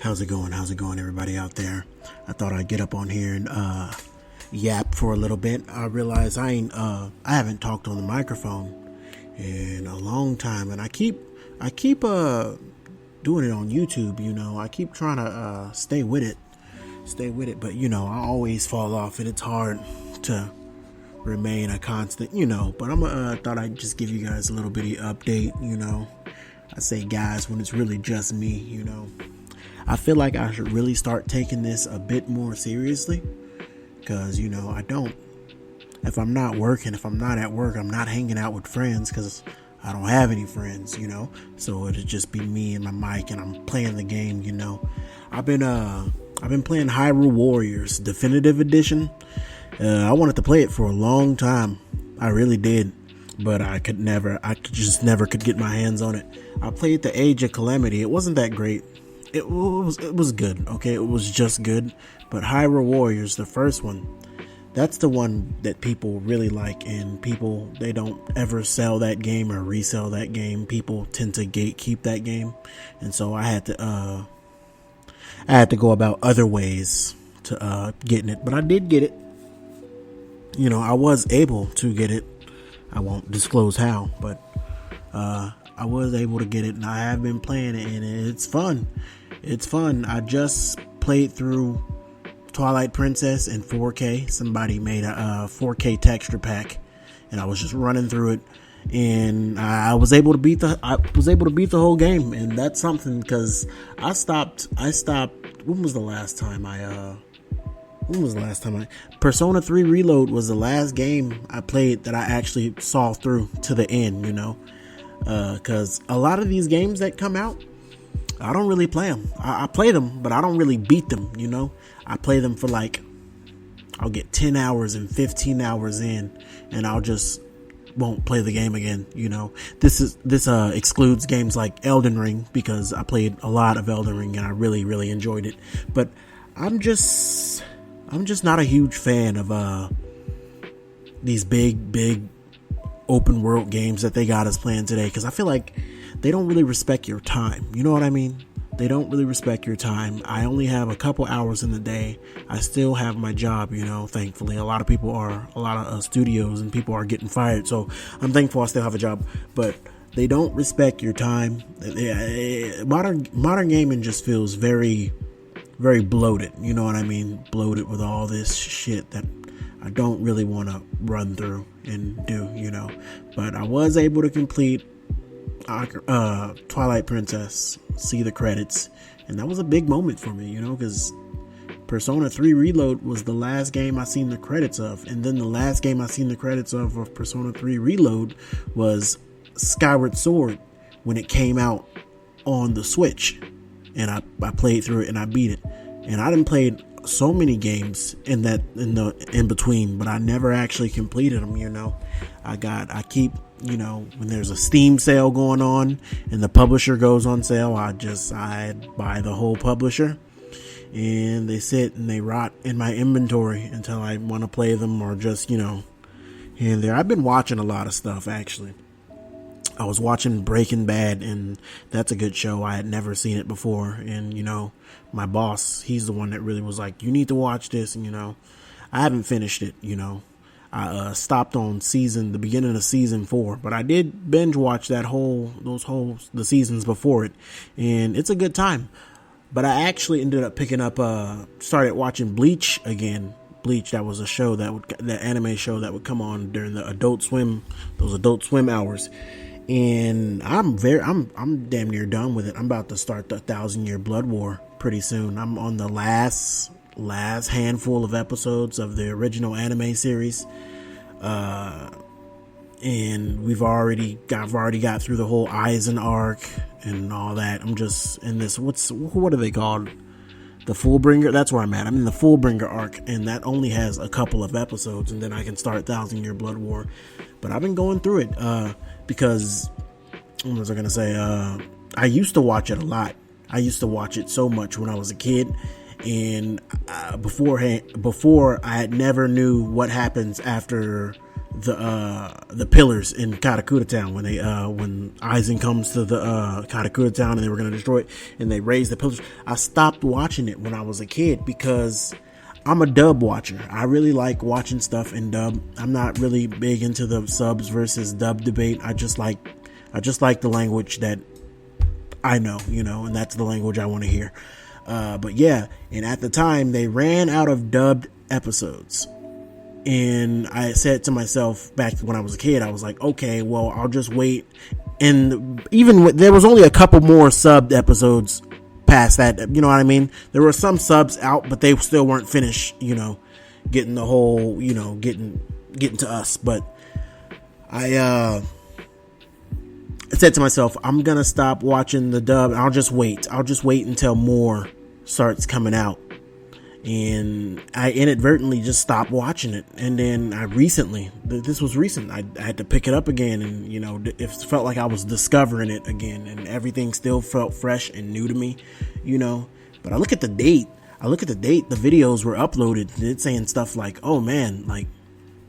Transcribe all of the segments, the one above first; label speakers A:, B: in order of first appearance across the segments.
A: How's it going? How's it going, everybody out there? I thought I'd get up on here and yap for a little bit. I realize I haven't talked on the microphone in a long time, and I keep doing it on YouTube. I keep trying to stay with it, but I always fall off, and it's hard to remain a constant. But I'm thought I'd just give you guys a little bitty update. I say guys when it's really just me. I feel like I should really start taking this a bit more seriously, because I don't. If I'm not working, if I'm not at work, I'm not hanging out with friends, because I don't have any friends. So it'll just be me and my mic, and I'm playing the game. I've been playing Hyrule Warriors Definitive Edition. I wanted to play it for a long time. I really did, but I just never could get my hands on it. I played the Age of Calamity. It wasn't that great. It was good. Okay, it was just good. But Hyrule Warriors, the first one, that's the one that people really like, and they don't ever sell that game or resell that game. People tend to gatekeep that game, and so I had to go about other ways to getting it. But I did get it. I was able to get it. I won't disclose how, but I was able to get it, and I have been playing it, and it's fun. It's fun. I just played through Twilight Princess in 4K. Somebody made a 4K texture pack, and I was just running through it, and I was able to beat the whole game, and that's something, because I stopped. When was the last time Persona 3 Reload was the last game I played that I actually saw through to the end, because a lot of these games that come out, I don't really play them. I play them, but I don't really beat them, I play them for I'll get 10 hours and 15 hours in, and I'll just won't play the game again. This excludes games like Elden Ring, because I played a lot of Elden Ring and I really, really enjoyed it. But I'm just not a huge fan of these big open world games that they got us playing today, because I feel like they don't really respect your time. You know what I mean? They don't really respect your time. I only have a couple hours in the day. I still have my job, thankfully. A lot of studios and people are getting fired, so I'm thankful I still have a job. But they don't respect your time. Modern gaming just feels very, very bloated. You know what I mean? Bloated with all this shit that I don't really want to run through and do, But I was able to complete Twilight Princess, see the credits, and that was a big moment for me, because Persona 3 Reload was the last game I seen the credits of, and then the last game I seen the credits of Persona 3 Reload was Skyward Sword when it came out on the Switch, and I played through it and I beat it. And I didn't play so many games in between, but I never actually completed them. I keep, when there's a Steam sale going on and the publisher goes on sale, I buy the whole publisher, and they sit and they rot in my inventory until I want to play them, or just, here and there. I've been watching a lot of stuff, actually. I was watching Breaking Bad, and that's a good show. I had never seen it before, and my boss, he's the one that really was like, you need to watch this, and I haven't finished it. I stopped on the beginning of season 4, but I did binge watch the seasons before it, and it's a good time. But I actually ended up started watching Bleach again. Bleach, that was a show the anime show that would come on during the Adult Swim hours. And I'm damn near done with it. I'm about to start the 1,000-Year Blood War pretty soon. I'm on the last handful of episodes of the original anime series, and I've already got through the whole Aizen arc and all that. I'm just in this, what are they called? The Fullbringer. That's where I'm at. I'm in the Fullbringer arc, and that only has a couple of episodes, and then I can start 1,000-Year Blood War. But I've been going through it because, what was I gonna say? I used to watch it a lot. I used to watch it so much when I was a kid, and before I had never knew what happens after the pillars in Katakuta Town when they when Aizen comes to the Katakuta Town and they were going to destroy it and they raised the pillars. I stopped watching it when I was a kid because I'm a dub watcher. I really like watching stuff in dub. I'm not really big into the subs versus dub debate. I just like the language that I know, and that's the language I want to hear. But yeah, and at the time they ran out of dubbed episodes. And I said to myself back when I was a kid, I was like, okay, well, I'll just wait. And even there was only a couple more subbed episodes past that, you know what I mean? There were some subs out, but they still weren't finished, getting the whole, getting to us. But I said to myself, I'm going to stop watching the dub. I'll just wait until more starts coming out. And I inadvertently just stopped watching it. And then this was recent, I had to pick it up again. And, it felt like I was discovering it again. And everything still felt fresh and new to me, But I look at the date. The videos were uploaded. It's saying stuff like, oh man, like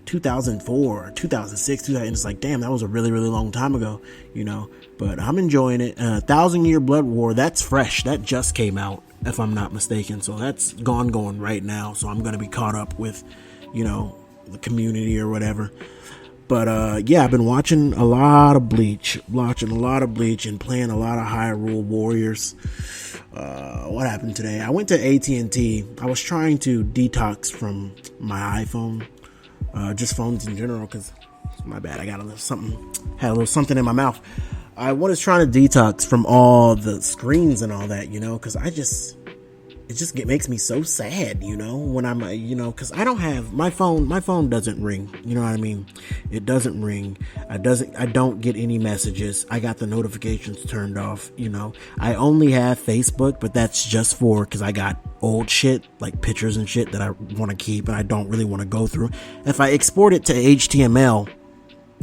A: 2004 or 2006, and it's like, damn, that was a really, really long time ago, But I'm enjoying it. 1,000 Year Blood War, that's fresh. That just came out, if I'm not mistaken. So that's going right now. So I'm going to be caught up with, the community or whatever. But yeah, I've been watching a lot of Bleach, and playing a lot of Hyrule Warriors. What happened today? I went to AT&T. I was trying to detox from my iPhone, just phones in general, because my bad, I got had a little something in my mouth. I was trying to detox from all the screens and all that, because it makes me so sad, when I'm, because I don't have my phone doesn't ring, you know what I mean? It doesn't ring. I don't get any messages. I got the notifications turned off, I only have Facebook, but that's just because I got old shit, like pictures and shit that I want to keep and I don't really want to go through. If I export it to HTML,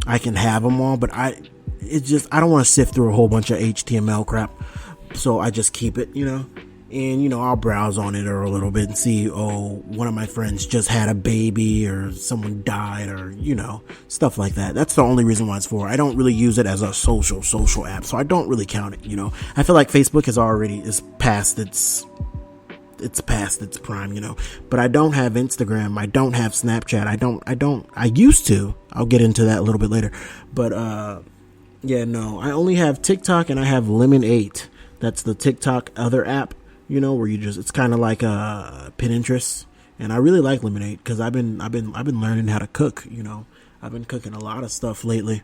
A: I can have them all, but I don't want to sift through a whole bunch of HTML crap. So I just keep it, and, I'll browse on it or a little bit and see, one of my friends just had a baby or someone died or, stuff like that. That's the only reason why it's for. I don't really use it as a social app, so I don't really count it, I feel like Facebook is past its prime, but I don't have Instagram. I don't have Snapchat. I used to. I'll get into that a little bit later. But, yeah, no, I only have TikTok and I have Lemon8. That's the TikTok other app, where it's kind of like Pinterest. And I really like Lemon8 because I've been learning how to cook, I've been cooking a lot of stuff lately.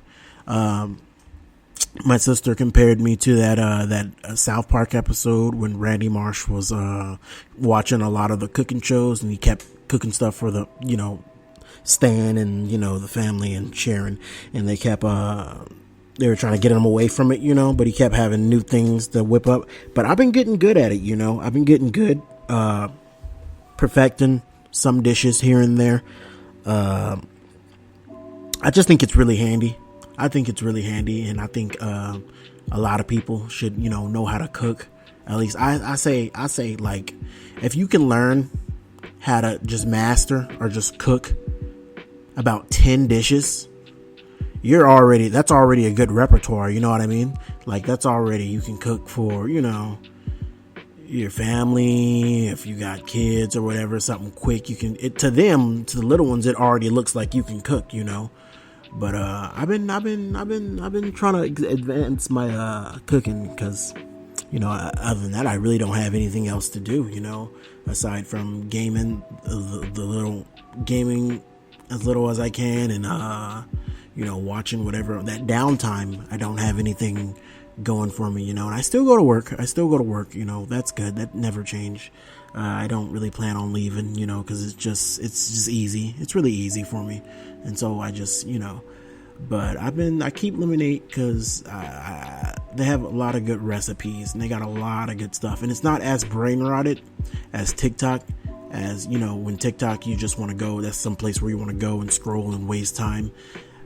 A: My sister compared me to that South Park episode when Randy Marsh was watching a lot of the cooking shows and he kept cooking stuff for the Stan and the family and Sharon, and they kept they were trying to get him away from it, but he kept having new things to whip up. But I've been getting good at it, I've been getting good, perfecting some dishes here and there. I just think it's really handy. And I think a lot of people should, know how to cook. At least I say like, if you can learn how to just master or just cook about 10 dishes, that's already a good repertoire, you know what I mean? Like, that's already, you can cook for, your family, if you got kids or whatever, something quick, to the little ones, it already looks like you can cook, But I've been trying to advance my cooking because, other than that, I really don't have anything else to do, aside from gaming, the little gaming as little as I can, and watching whatever. That downtime, I don't have anything going for me, and I still go to work. That's good. That never changed. I don't really plan on leaving, because it's just easy. It's really easy for me. And so I just, but I keep Lemon8 because they have a lot of good recipes and they got a lot of good stuff. And it's not as brain rotted as TikTok, as, when TikTok, you just want to go, that's some place where you want to go and scroll and waste time.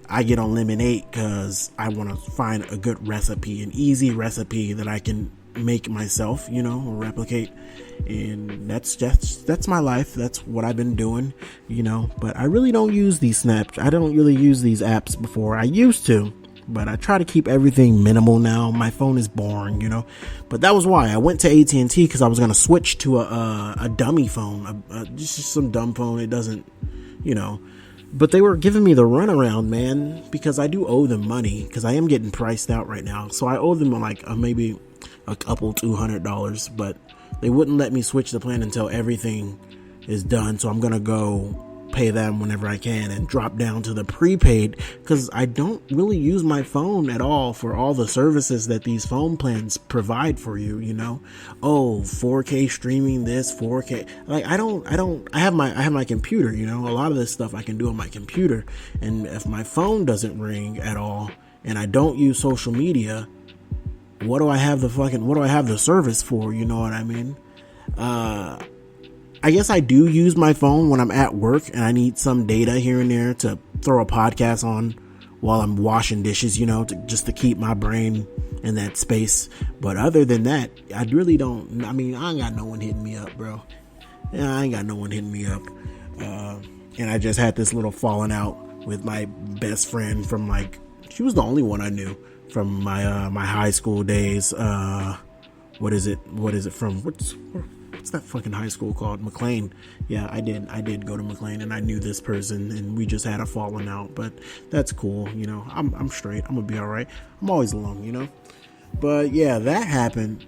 A: I get on Lemon8 because I want to find a good recipe, an easy recipe that I can make myself, or replicate. And that's my life. That's what I've been doing, but I really don't use these I don't really use these apps before. I used to, but I try to keep everything minimal now. My phone is boring, but that was why I went to AT&T, because I was going to switch to a dummy phone, just some dumb phone. It doesn't, but they were giving me the runaround, man, because I do owe them money, because I am getting priced out right now. So I owe them like maybe a couple $200, but they wouldn't let me switch the plan until everything is done. So I'm going to go pay them whenever I can and drop down to the prepaid, because I don't really use my phone at all for all the services that these phone plans provide for you. 4K streaming, this 4K, like I have my computer, a lot of this stuff I can do on my computer. And if my phone doesn't ring at all and I don't use social media, what do I have the service for? You know what I mean? I guess I do use my phone when I'm at work and I need some data here and there to throw a podcast on while I'm washing dishes, just to keep my brain in that space. But other than that, I really don't. I ain't got no one hitting me up, bro. Yeah, I ain't got no one hitting me up. And I just had this little falling out with my best friend from she was the only one I knew from my high school days. What is it from? What's that fucking high school called? McLean. Yeah, I did go to McLean, and I knew this person, and we just had a falling out, but that's cool. I'm straight. I'm gonna be all right. I'm always alone, but yeah, that happened.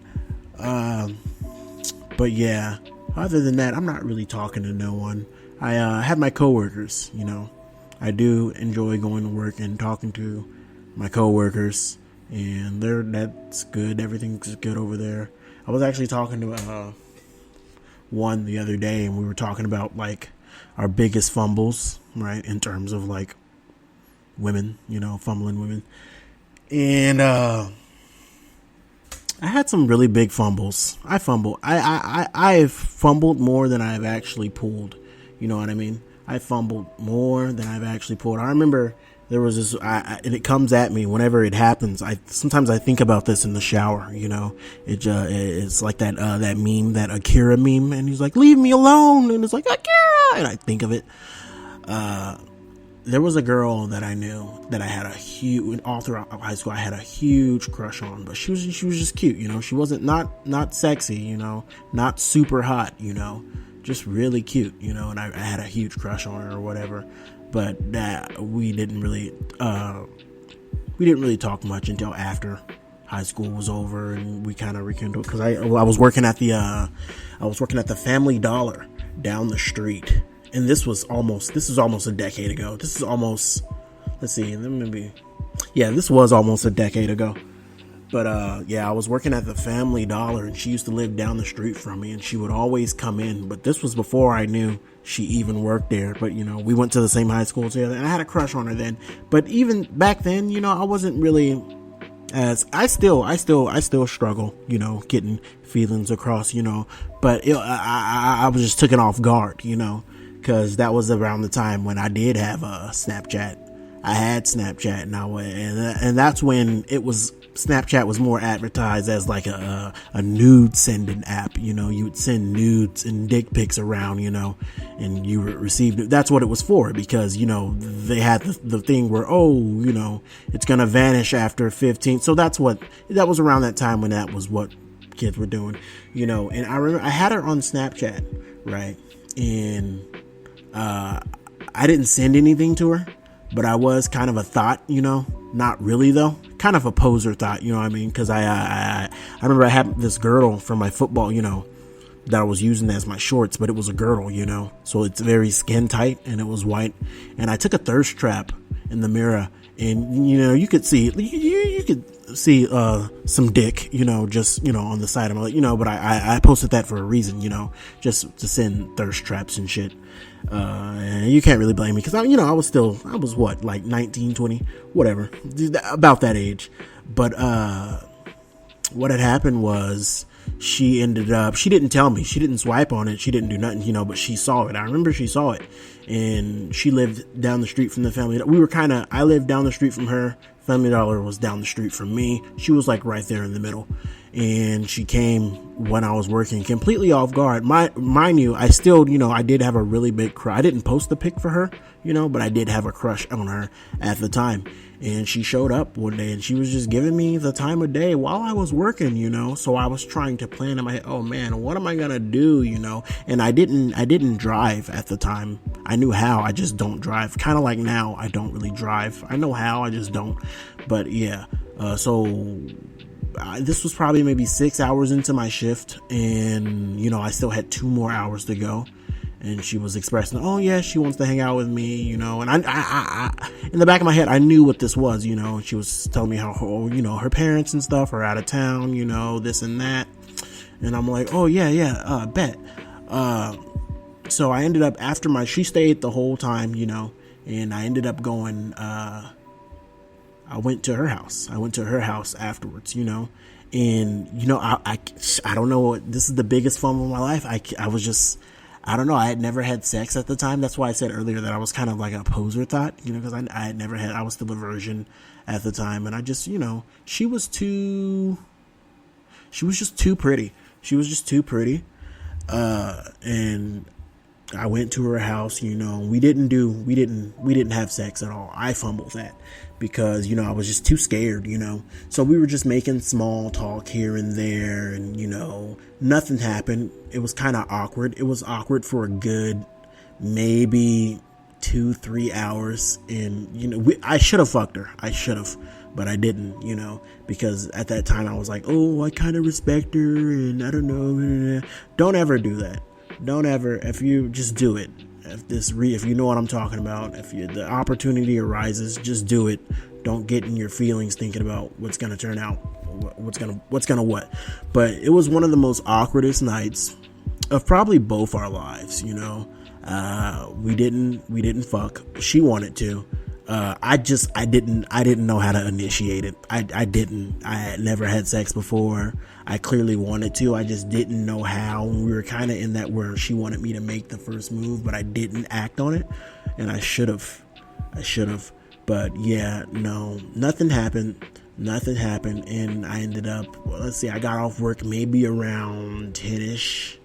A: But yeah, other than that, I'm not really talking to no one. I have my coworkers, I do enjoy going to work and talking to my coworkers, and that's good. Everything's good over there. I was actually talking to one the other day, and we were talking about our biggest fumbles, right, in terms of women, fumbling women. And I had some really big fumbles. I've fumbled more than I've actually pulled. You know what I mean? I fumbled more than I've actually pulled. I remember there was this, and it comes at me whenever it happens. Sometimes I think about this in the shower. It's like that meme, that Akira meme, and he's like, "Leave me alone," and it's like, Akira, and I think of it. There was a girl that I knew that I had all throughout high school. I had a huge crush on, but she was just cute. She wasn't not sexy. Not super hot. Just really cute. And I had a huge crush on her or whatever. But that we didn't really talk much until after high school was over, and we kind of rekindled, because I was working at the Family Dollar down the street, and this was almost a decade ago. This was almost a decade ago. But I was working at the Family Dollar, and she used to live down the street from me, and she would always come in. But this was before I knew she even worked there. But we went to the same high school together, and I had a crush on her then. But even back then, I wasn't really I still struggle, getting feelings across, But I was just taken off guard, because that was around the time when I did have a Snapchat. I had Snapchat, and that's when Snapchat was more advertised as like a nude sending app. You would send nudes and dick pics around, and you would receive. That's what it was for, because they had the thing where it's gonna vanish after 15. So that was around that time when that was what kids were doing, And I remember I had her on Snapchat, right, and I didn't send anything to her. But I was kind of a thought, not really though, kind of a poser thought, you know what I mean? Because I remember I had this girdle from my football, that I was using as my shorts, but it was a girdle, so it's very skin tight, and it was white. And I took a thirst trap in the mirror, and you could see some dick, just on the side of my, but I posted that for a reason, just to send thirst traps and shit. And you can't really blame me, because I was what, like 19, 20, whatever, about that age. But what had happened was she didn't tell me, she didn't swipe on it, she didn't do nothing, but she saw it. I remember she saw it, and she lived down the street from the Family. I lived down the street from her. Family Dollar was down the street from me. She was like right there in the middle. and she came when I was working completely off guard. Mind you, I still, I did have a really big crush. I didn't post the pic for her, but I did have a crush on her at the time. And she showed up one day and she was just giving me the time of day while I was working, so I was trying to plan in my head, oh man, what am I gonna do, and I didn't drive at the time. I knew how, I just don't drive. Kind of like now, I don't really drive. I know how, I just don't. But yeah, this was probably maybe 6 hours into my shift, and I still had 2 more hours to go. And she was expressing, oh yeah, she wants to hang out with me, and I in the back of my head, I knew what this was, and she was telling me how, her parents and stuff are out of town, this and that. And I'm like, oh yeah, bet. So I ended up, she stayed the whole time, and I ended up going, I went to her house. Afterwards, and I don't know, this is the biggest fumble of my life. I was just, I don't know. I had never had sex at the time. That's why I said earlier that I was kind of like a poser thought, because I had never had, I was still a virgin at the time. And I just, she was just too pretty. And I went to her house, we didn't have sex at all. I fumbled that because, I was just too scared, so we were just making small talk here and there, and, nothing happened. It was kind of awkward. It was awkward for a good, maybe 2-3 hours. And, I should have fucked her. But I didn't, because at that time I was like, oh, I kind of respect her and I don't know. Don't ever do that. Don't ever, if you just do it, if you know what I'm talking about, if the opportunity arises, just do it. Don't get in your feelings thinking about what's going to turn out, what's going to. But it was one of the most awkwardest nights of probably both our lives. We didn't fuck. She wanted to. I didn't know how to initiate it. I had never had sex before. I clearly wanted to. I just didn't know how. We were kind of in that where she wanted me to make the first move, but I didn't act on it. And I should have. But yeah, no, nothing happened. And I ended up, I got off work maybe around 10ish.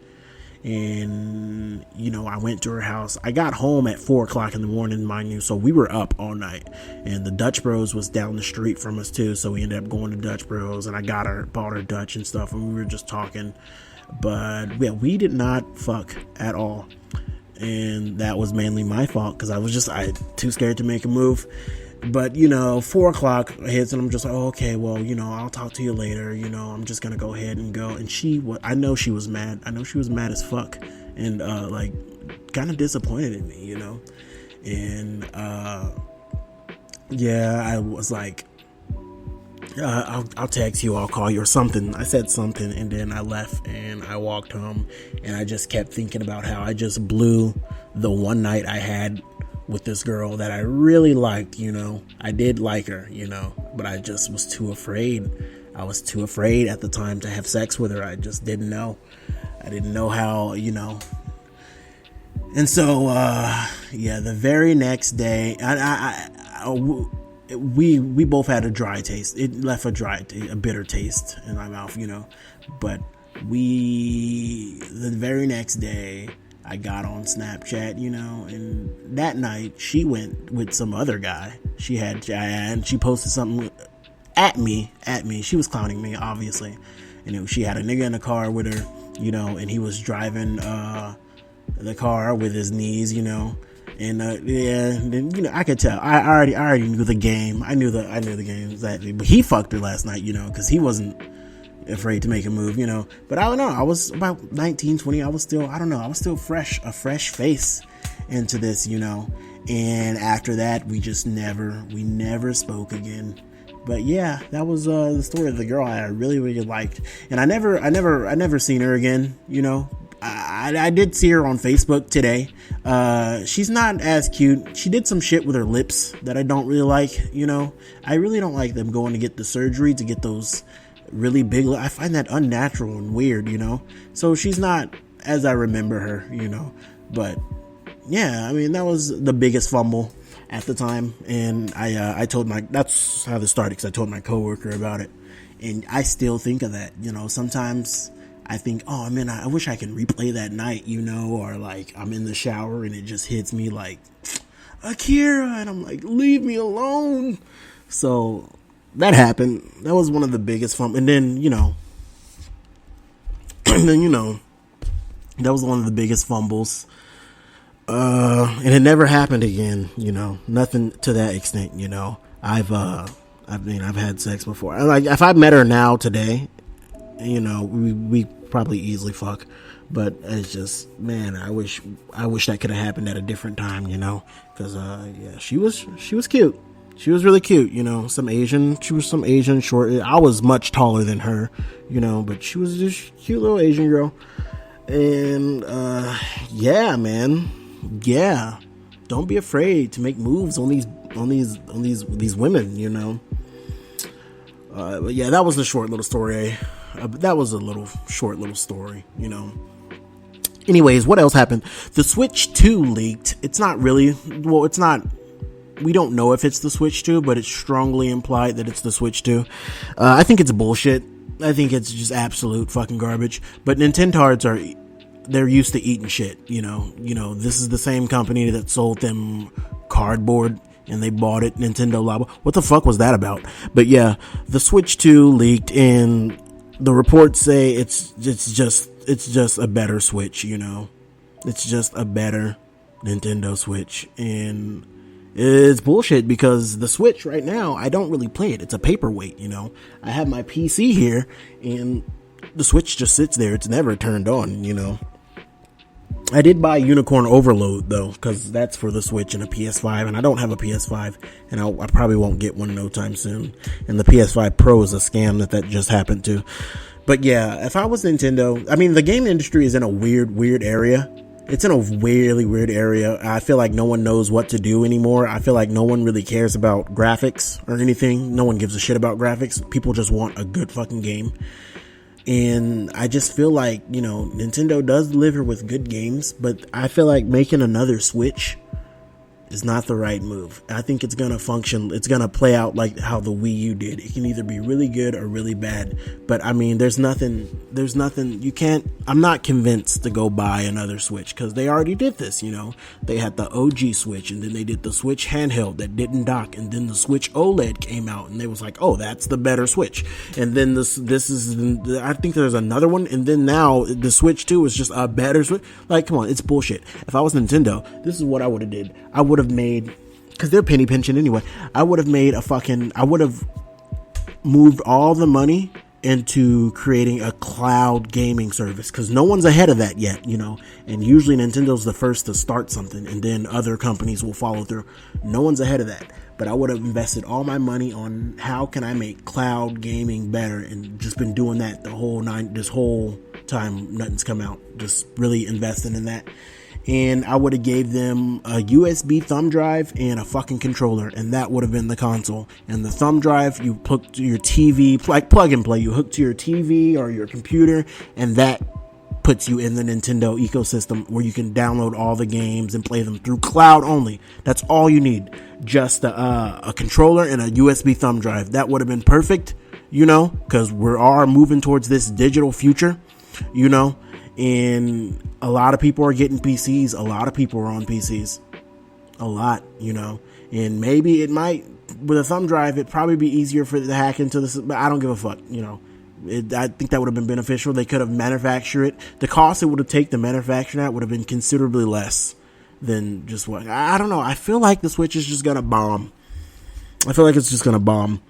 A: And I went to her house. I got home at 4:00 in the morning, mind you, so we were up all night. And the Dutch Bros was down the street from us too, so we ended up going to Dutch Bros, and I bought her Dutch and stuff, and we were just talking. But yeah, we did not fuck at all, and that was mainly my fault because I was too scared to make a move. But 4:00 hits and I'm just like, oh, okay, well, I'll talk to you later, I'm just gonna go ahead and go. And I know she was mad as fuck, and kind of disappointed in me, and yeah, I was like, I'll text you, I'll call you or something. I said something, and then I left and I walked home, and I just kept thinking about how I just blew the one night I had with this girl that I really liked. I did like her, but I just was too afraid. I was too afraid at the time to have sex with her. I just didn't know. I didn't know how, And so, the very next day, we both had a dry taste. It left a bitter taste in my mouth, But the very next day, I got on Snapchat, and that night she went with some other guy. And she posted something at me. She was clowning me, obviously. And she had a nigga in the car with her, and he was driving the car with his knees, and I could tell. I already knew the game. I knew the game exactly. But he fucked her last night, because he wasn't afraid to make a move, but I don't know, I was about 19, 20, I was still fresh, a fresh face into this, and after that, we never spoke again. But yeah, that was the story of the girl I really, really liked, and I never seen her again, I did see her on Facebook today. She's not as cute. She did some shit with her lips that I don't really like, I really don't like them going to get the surgery to get those really big. I find that unnatural and weird, so she's not as I remember her, but yeah, that was the biggest fumble at the time. And I told that's how this started, because I told my coworker about it, And I still think of that, sometimes I think, oh man, I wish I can replay that night, or like I'm in the shower and it just hits me like, Akira, and I'm like, leave me alone. So that happened. That was one of the biggest fun. And then, that was one of the biggest fumbles. And it never happened again, nothing to that extent, I've had sex before. Like, if I met her now today, we probably easily fuck. But it's just, man, I wish that could have happened at a different time, because she was cute. She was really cute, she was some Asian short. I was much taller than her, but she was just cute little Asian girl. And yeah, man, yeah, don't be afraid to make moves on these women, But yeah, that was a short little story. That was a short little story, Anyways, what else happened? The Switch 2 leaked. It's not. We don't know if it's the Switch 2, but it's strongly implied that it's the Switch 2. I think it's bullshit. I think it's just absolute fucking garbage. But Nintendo's they're used to eating shit, This is the same company that sold them cardboard and they bought it, Nintendo Labo. What the fuck was that about? But yeah, the Switch 2 leaked, and the reports say it's just a better Switch, It's just a better Nintendo Switch, and it's bullshit because the Switch right now, I don't really play it. It's a paperweight, I have my PC here, and the Switch just sits there. It's never turned on, I did buy Unicorn Overload though, because that's for the Switch and a PS5, and I don't have a PS5, and I probably won't get one no time soon. And the PS5 Pro is a scam that just happened to. But yeah, if I was Nintendo, I mean, the game industry is in a weird area. It's in a really weird area. I feel like no one knows what to do anymore. I feel like no one really cares about graphics or anything. No one gives a shit about graphics. People just want a good fucking game. And I just feel like, Nintendo does deliver with good games, but I feel like making another Switch is not the right move. I think it's going to function. It's going to play out like how the Wii U did. It can either be really good or really bad. But I mean, there's nothing I'm not convinced to go buy another Switch because they already did this, They had the OG Switch, and then they did the Switch handheld that didn't dock, and then the Switch OLED came out, and they was like, oh, that's the better Switch. And then I think there's another one, and then now the Switch 2 is just a better Switch. Like, come on, it's bullshit. If I was Nintendo, this is what I would have did. I would have made, because they're penny pinching anyway, I would have moved all the money into creating a cloud gaming service, because no one's ahead of that yet, and usually Nintendo's the first to start something, and then other companies will follow through. No one's ahead of that. But I would have invested all my money on how can I make cloud gaming better, and just been doing that this whole time nothing's come out, just really investing in that. And I would have gave them a USB thumb drive and a fucking controller, and that would have been the console. And the thumb drive, you hook to your TV, like plug and play. You hook to your TV or your computer, and that puts you in the Nintendo ecosystem where you can download all the games and play them through cloud only. That's all you need. Just a controller and a USB thumb drive. That would have been perfect, because we are moving towards this digital future, and a lot of people are getting PCs. A lot of people are on PCs. A lot, and maybe it might, with a thumb drive, it'd probably be easier for it to hack into this, but I don't give a fuck, I think that would have been beneficial. They could have manufactured it. The cost it would have taken to manufacture that would have been considerably less than just what, I don't know. I feel like the Switch is just going to bomb. I feel like it's just going to bomb.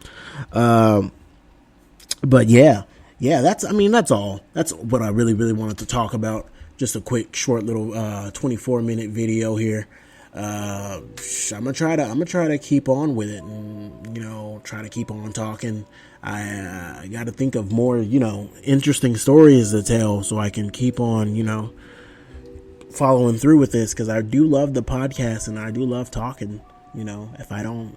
A: But yeah, that's all. That's what I really, really wanted to talk about. Just a quick, short little 24-minute video here. I'm gonna try to keep on with it, and try to keep on talking. I got to think of more, interesting stories to tell, so I can keep on, following through with this, because I do love the podcast and I do love talking. If I don't,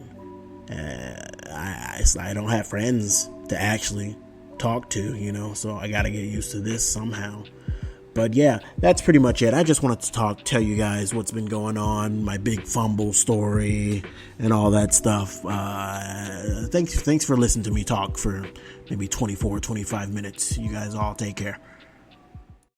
A: I don't have friends to actually talk to, so I got to get used to this somehow. But yeah, that's pretty much it. I just wanted to tell you guys what's been going on, my big fumble story, and all that stuff. Thanks for listening to me talk for maybe 24, 25 minutes. You guys all take care.